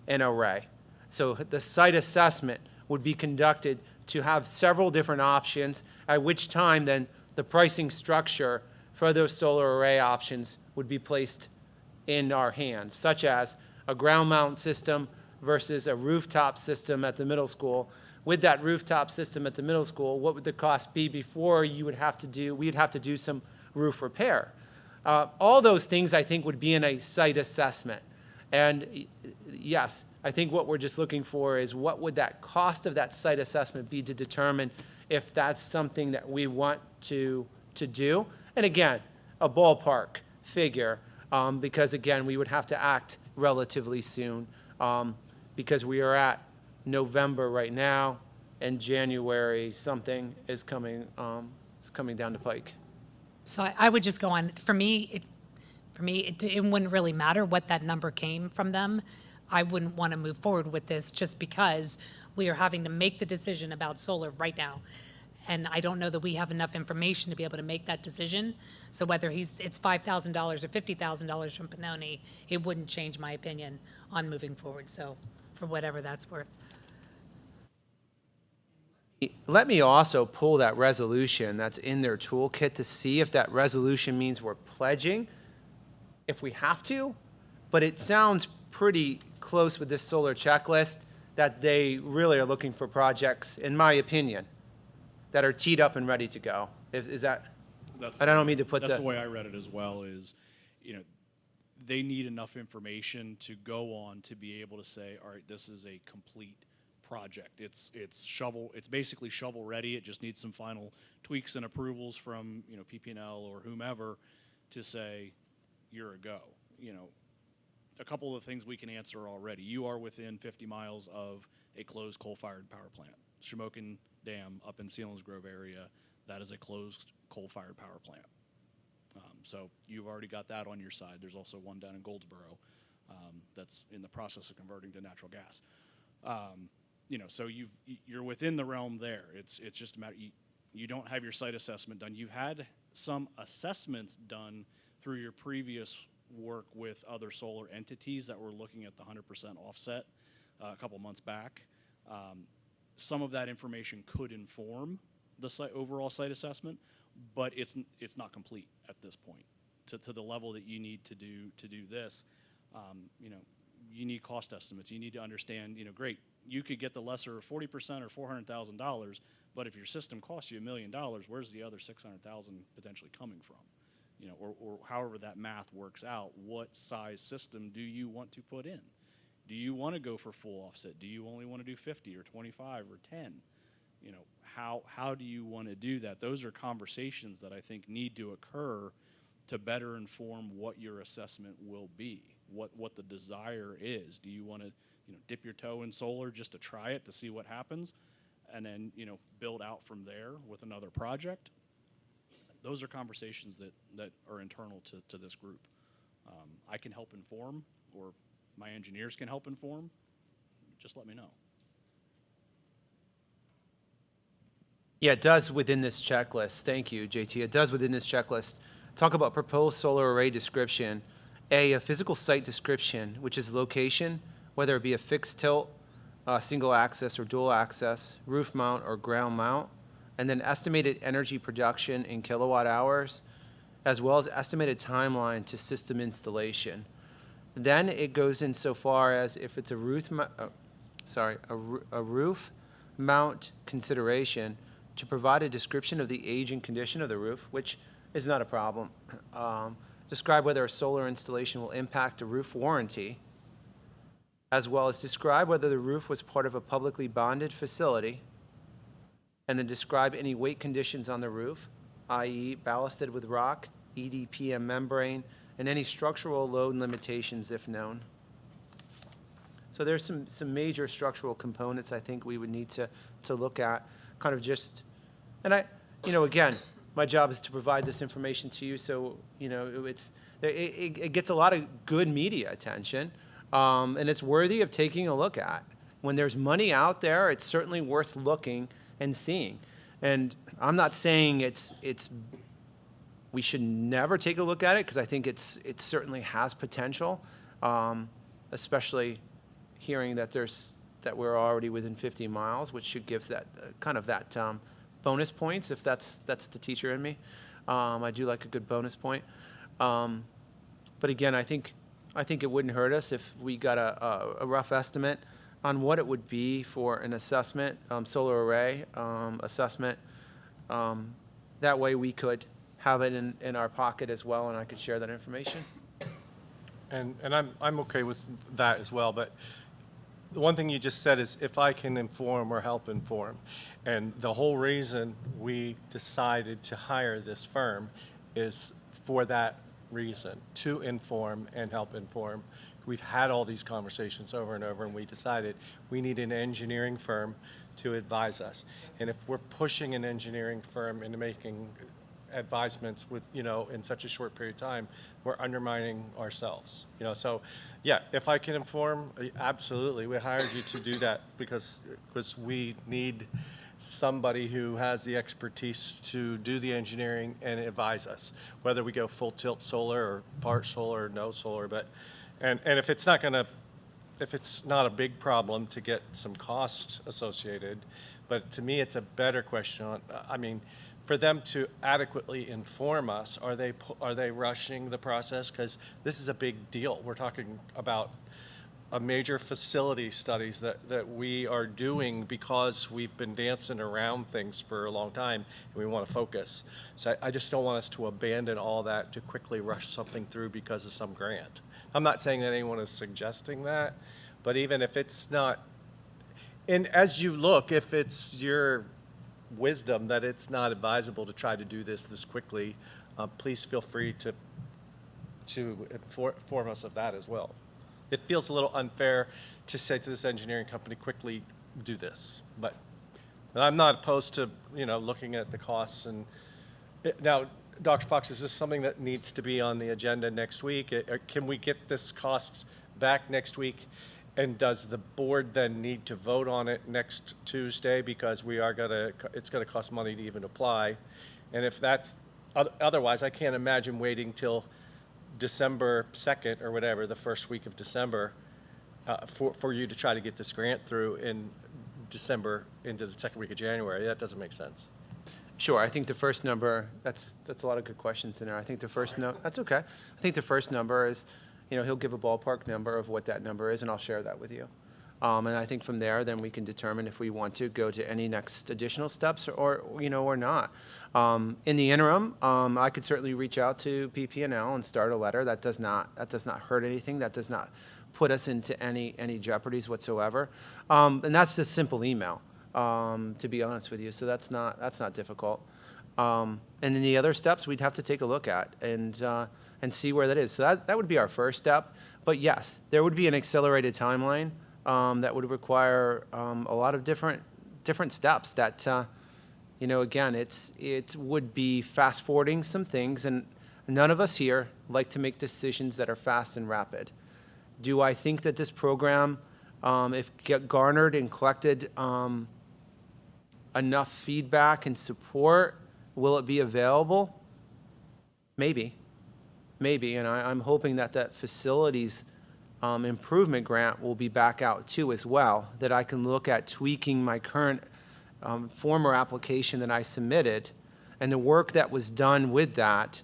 Speaker 1: an array. So the site assessment would be conducted to have several different options, at which time then the pricing structure for those solar array options would be placed in our hands, such as a ground mount system versus a rooftop system at the middle school. With that rooftop system at the middle school, what would the cost be before we'd have to do some roof repair? All those things, I think, would be in a site assessment. And yes, I think what we're just looking for is what would that cost of that site assessment be to determine if that's something that we want to do. And again, a ballpark figure, because again, we would have to act relatively soon, because we are at November right now, and January something is coming down the pike.
Speaker 2: So I would just go on, for me, it wouldn't really matter what that number came from them. I wouldn't want to move forward with this just because we are having to make the decision about solar right now. And I don't know that we have enough information to be able to make that decision. So whether it's $5,000 or $50,000 from Pannoni, it wouldn't change my opinion on moving forward. So for whatever that's worth.
Speaker 1: Let me also pull that resolution that's in their toolkit to see if that resolution means we're pledging if we have to, but it sounds pretty close with this solar checklist that they really are looking for projects, in my opinion, that are teed up and ready to go. Is that, I don't mean to put
Speaker 3: That's the way I read it as well, is, they need enough information to go on to be able to say, all right, this is a complete project. It's basically shovel ready. It just needs some final tweaks and approvals from, PP&L or whomever to say you're a go. A couple of things we can answer already. You are within 50 miles of a closed coal-fired power plant. Shamokin Dam up in Selinsgrove area, that is a closed coal-fired power plant. So you've already got that on your side. There's also one down in Goldsboro that's in the process of converting to natural gas. so you're within the realm there. It's just a matter, you don't have your site assessment done. You've had some assessments done through your previous work with other solar entities that were looking at the 100% offset a couple months back. Some of that information could inform the overall site assessment, but it's not complete at this point to the level that you need to do this. You need cost estimates. You need to understand, great, you could get the lesser 40% or $400,000, but if your system costs you $1 million, where's the other $600,000 potentially coming from? Or however that math works out, what size system do you want to put in? Do you want to go for full offset? Do you only want to do 50 or 25 or 10? How do you want to do that? Those are conversations that I think need to occur to better inform what your assessment will be, what the desire is. Do you want to dip your toe in solar just to try it to see what happens, and then build out from there with another project? Those are conversations that are internal to this group. I can help inform, or my engineers can help inform. Just let me know.
Speaker 1: Yeah, it does within this checklist. Thank you, JT. It does within this checklist talk about proposed solar array description. A physical site description, which is location, whether it be a fixed tilt, single axis or dual axis, roof mount or ground mount, and then estimated energy production in kilowatt hours, as well as estimated timeline to system installation. Then it goes in so far as if it's a roof mount consideration, to provide a description of the age and condition of the roof, which is not a problem. Describe whether a solar installation will impact a roof warranty, as well as describe whether the roof was part of a publicly bonded facility, and then describe any weight conditions on the roof, i.e. ballasted with rock, EDPM membrane, and any structural load limitations if known. So there's some major structural components I think we would need to look at, kind of just, and again, my job is to provide this information to you, so it gets a lot of good media attention, and it's worthy of taking a look at. When there's money out there, it's certainly worth looking and seeing. And I'm not saying we should never take a look at it, because I think it certainly has potential, especially hearing that we're already within 50 miles, which should give that kind of that bonus points, if that's the teacher in me. I do like a good bonus point. But again, I think it wouldn't hurt us if we got a rough estimate on what it would be for an assessment, solar array assessment. That way we could have it in our pocket as well, and I could share that information.
Speaker 4: And I'm okay with that as well, but the one thing you just said is if I can inform or help inform. And the whole reason we decided to hire this firm is for that reason, to inform and help inform. We've had all these conversations over and over, and we decided we need an engineering firm to advise us. And if we're pushing an engineering firm into making advisements with, in such a short period of time, we're undermining ourselves. So yeah, if I can inform, absolutely. We hired you to do that because we need somebody who has the expertise to do the engineering and advise us, whether we go full tilt solar or part solar or no solar. But and if it's not a big problem to get some costs associated, but to me it's a better question on, for them to adequately inform us, are they rushing the process? Because this is a big deal. We're talking about a major facility studies that we are doing because we've been dancing around things for a long time and we want to focus. So I just don't want us to abandon all that to quickly rush something through because of some grant. I'm not saying that anyone is suggesting that, but even if it's not, and as you look, if it's your wisdom that it's not advisable to try to do this quickly, please feel free to inform us of that as well. It feels a little unfair to say to this engineering company, quickly do this. But I'm not opposed to looking at the costs. And now, Dr. Fox, is this something that needs to be on the agenda next week? Can we get this cost back next week And does the board then need to vote on it next Tuesday, because it's gonna cost money to even apply? And if that's, otherwise, I can't imagine waiting till December 2nd or whatever, the first week of December, for you to try to get this grant through in December into the second week of January. That doesn't make sense.
Speaker 1: Sure, I think the first number, that's a lot of good questions in there. I think the first that's okay. I think the first number is, he'll give a ballpark number of what that number is, and I'll share that with you. And I think from there, then we can determine if we want to go to any next additional steps or not. In the interim, I could certainly reach out to PP&L and start a letter. That does not hurt anything. That does not put us into any jeopardies whatsoever. And that's just simple email, to be honest with you. So that's not difficult. And then the other steps we'd have to take a look at and see where that is. So that would be our first step. But yes, there would be an accelerated timeline that would require a lot of different steps that, again, it would be fast forwarding some things, and none of us here like to make decisions that are fast and rapid. Do I think that this program, if garnered and collected enough feedback and support, will it be available? Maybe, and I'm hoping that facilities improvement grant will be back out too as well, that I can look at tweaking my current former application that I submitted and the work that was done with that,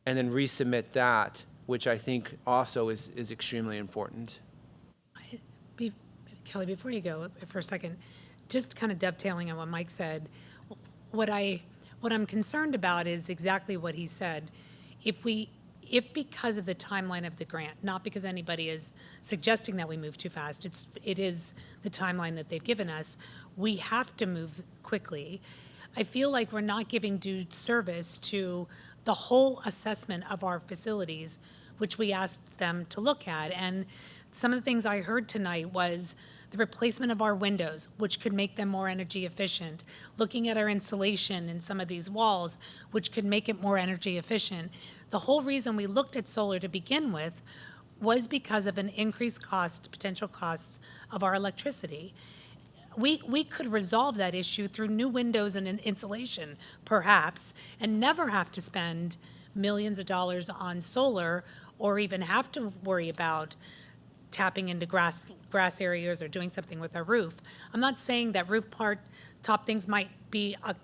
Speaker 1: and then resubmit that, which I think also is extremely important.
Speaker 2: Kelly, before you go for a second, just kind of dovetailing on what Mike said, what I'm concerned about is exactly what he said. If because of the timeline of the grant, not because anybody is suggesting that we move too fast, it is the timeline that they've given us, we have to move quickly. I feel like we're not giving due service to the whole assessment of our facilities, which we asked them to look at. And some of the things I heard tonight was the replacement of our windows, which could make them more energy efficient, looking at our insulation in some of these walls, which could make it more energy efficient. The whole reason we looked at solar to begin with was because of an increased potential costs of our electricity. We could resolve that issue through new windows and insulation, perhaps, and never have to spend millions of dollars on solar or even have to worry about tapping into grass areas or doing something with our roof. I'm not saying that top things might be a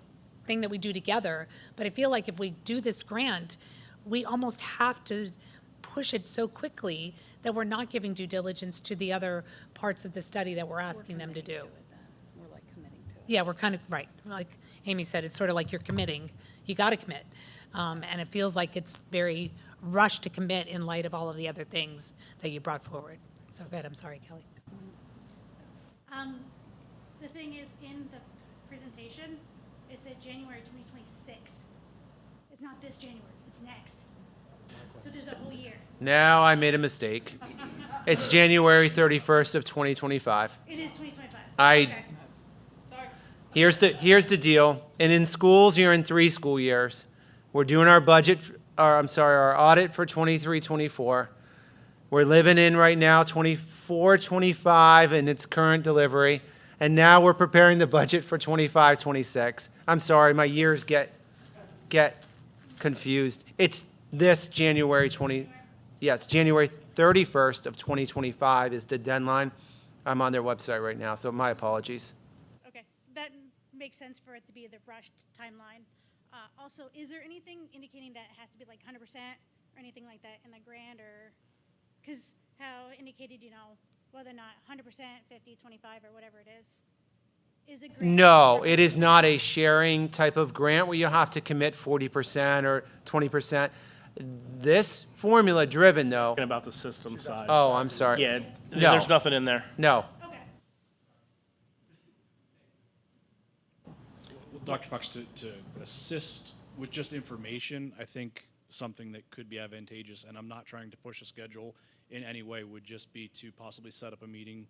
Speaker 2: thing that we do together, but I feel like if we do this grant, we almost have to push it so quickly that we're not giving due diligence to the other parts of the study that we're asking them to do.
Speaker 7: We're like committing to it.
Speaker 2: Yeah, we're kind of, right. Like Amy said, it's sort of like you're committing. You got to commit. And it feels like it's very rushed to commit in light of all of the other things that you brought forward. So good, I'm sorry, Kelly.
Speaker 8: The thing is, in the presentation, it said January 2026. It's not this January, it's next. So there's a whole year.
Speaker 1: Now I made a mistake. It's January 31st of 2025.
Speaker 8: It is 2025.
Speaker 1: I-
Speaker 8: Okay. Sorry.
Speaker 1: Here's the deal. And in schools, you're in 3 school years. We're doing our our audit for 23, 24. We're living in right now 24, 25 in its current delivery. And now we're preparing the budget for 25, 26. I'm sorry, my years get confused. It's this January 31st of 2025 is the deadline. I'm on their website right now, so my apologies.
Speaker 8: Okay, that makes sense for it to be the rushed timeline. Also, is there anything indicating that it has to be like 100% or anything like that in the grant, or, because how indicated, whether or not 100%, 50, 25, or whatever it is a grant?
Speaker 1: No, it is not a sharing type of grant where you have to commit 40% or 20%. This formula driven though.
Speaker 6: Talking about the system size.
Speaker 1: Oh, I'm sorry.
Speaker 6: Yeah,
Speaker 1: No.
Speaker 6: there's nothing in there.
Speaker 1: No.
Speaker 8: Okay.
Speaker 3: Well, Dr. Fox, to assist with just information, I think something that could be advantageous, and I'm not trying to push a schedule in any way, would just be to possibly set up a meeting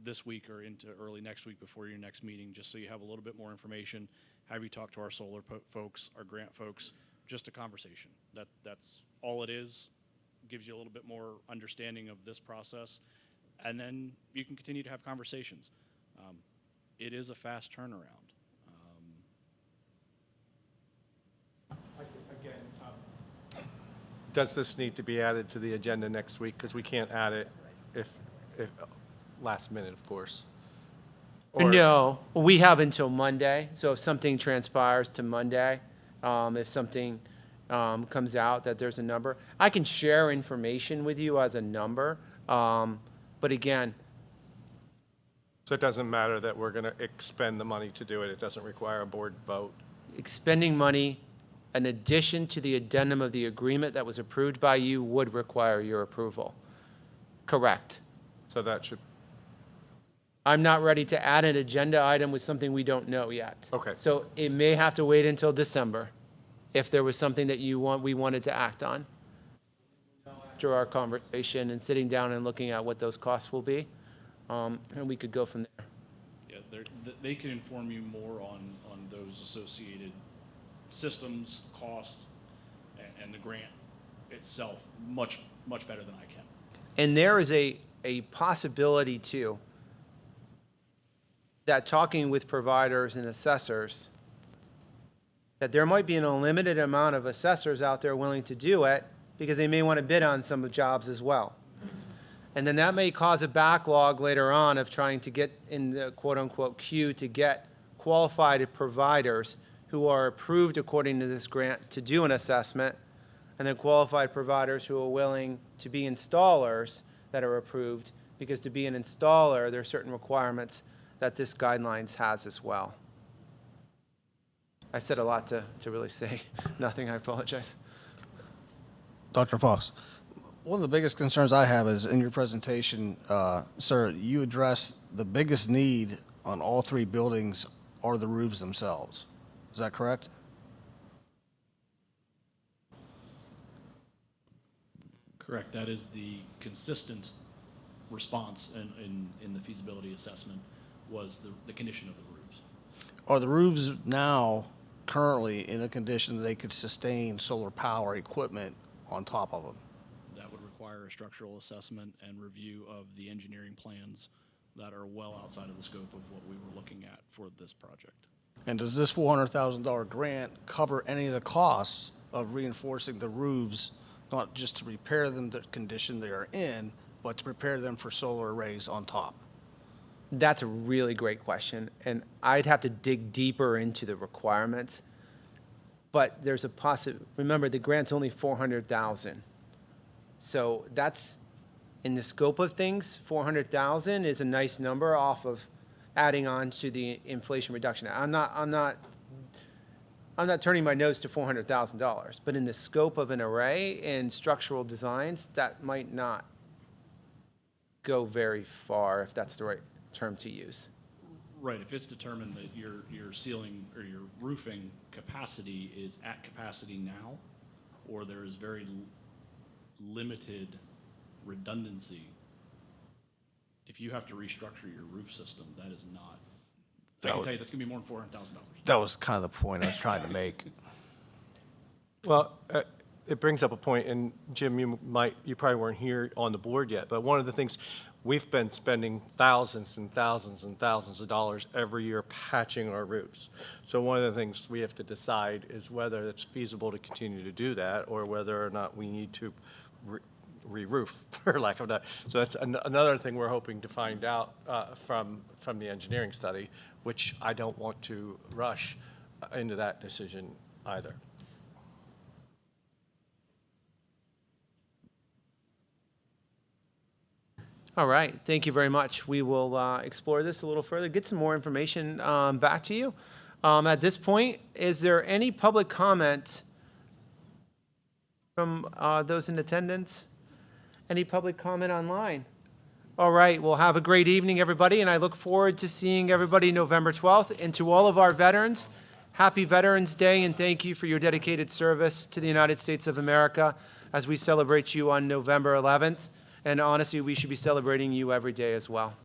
Speaker 3: this week or into early next week before your next meeting, just so you have a little bit more information. Have you talk to our solar folks, our grant folks, just a conversation. That's all it is. Gives you a little bit more understanding of this process. and then you can continue to have conversations. It is a fast turnaround.
Speaker 4: Does this need to be added to the agenda next week? Because we can't add it if, last minute, of course. Or-
Speaker 1: No, we have until Monday, so if something transpires to Monday, if something comes out that there's a number, I can share information with you as a number, but again,
Speaker 4: So it doesn't matter that we're going to expend the money to do it. It doesn't require a board vote.
Speaker 1: expending money in addition to the addendum of the agreement that was approved by you would require your approval. Correct.
Speaker 4: So that should,
Speaker 1: I'm not ready to add an agenda item with something we don't know yet.
Speaker 4: Okay.
Speaker 1: So it may have to wait until December if there was something that we wanted to act on. After our conversation and sitting down and looking at what those costs will be, and we could go from there.
Speaker 3: Yeah, they can inform you more on those associated systems, costs, and the grant itself much better than I can.
Speaker 1: And there is a possibility too, that talking with providers and assessors, that there might be an unlimited amount of assessors out there willing to do it because they may want to bid on some of jobs as well. And then that may cause a backlog later on of trying to get in the quote-unquote queue to get qualified providers who are approved according to this grant to do an assessment, and then qualified providers who are willing to be installers that are approved, because to be an installer, there are certain requirements that this guidelines has as well. I said a lot to really say nothing. I apologize.
Speaker 9: Dr. Fox, one of the biggest concerns I have is in your presentation, sir, you address the biggest need on all three buildings are the roofs themselves. Is that correct?
Speaker 3: Correct. That is the consistent response in the feasibility assessment was the condition of the roofs.
Speaker 9: Are the roofs now currently in a condition that they could sustain solar power equipment on top of them?
Speaker 3: That would require a structural assessment and review of the engineering plans that are well outside of the scope of what we were looking at for this project.
Speaker 9: And does this $400,000 grant cover any of the costs of reinforcing the roofs, not just to repair them the condition they are in, but to prepare them for solar arrays on top?
Speaker 1: That's a really great question, and I'd have to dig deeper into the requirements. But there's a remember, the grant's only $400,000. So that's, in the scope of things, $400,000 is a nice number off of adding on to the Inflation Reduction Act. I'm not turning my nose to $400,000, but in the scope of an array and structural designs, that might not go very far, if that's the right term to use.
Speaker 3: Right, if it's determined that your ceiling or your roofing capacity is at capacity now, or there is very limited redundancy, if you have to restructure your roof system, that is not, I can tell you that's gonna be more than $400,000.
Speaker 9: That was kind of the point I was trying to make.
Speaker 4: well, it brings up a point, and Jim, you probably weren't here on the board yet, but one of the things, we've been spending thousands and thousands and thousands of dollars every year patching our roofs. So one of the things we have to decide is whether it's feasible to continue to do that, or whether or not we need to re-roof, for lack of that. So that's another thing we're hoping to find out from the engineering study, which I don't want to rush into that decision either.
Speaker 1: All right, thank you very much. We will explore this a little further, get some more information back to you. At this point, is there any public comment from those in attendance? Any public comment online? All right, well, have a great evening, everybody, and I look forward to seeing everybody November 12th. And to all of our veterans, happy Veterans Day, and thank you for your dedicated service to the United States of America as we celebrate you on November 11th. And honestly, we should be celebrating you every day as well.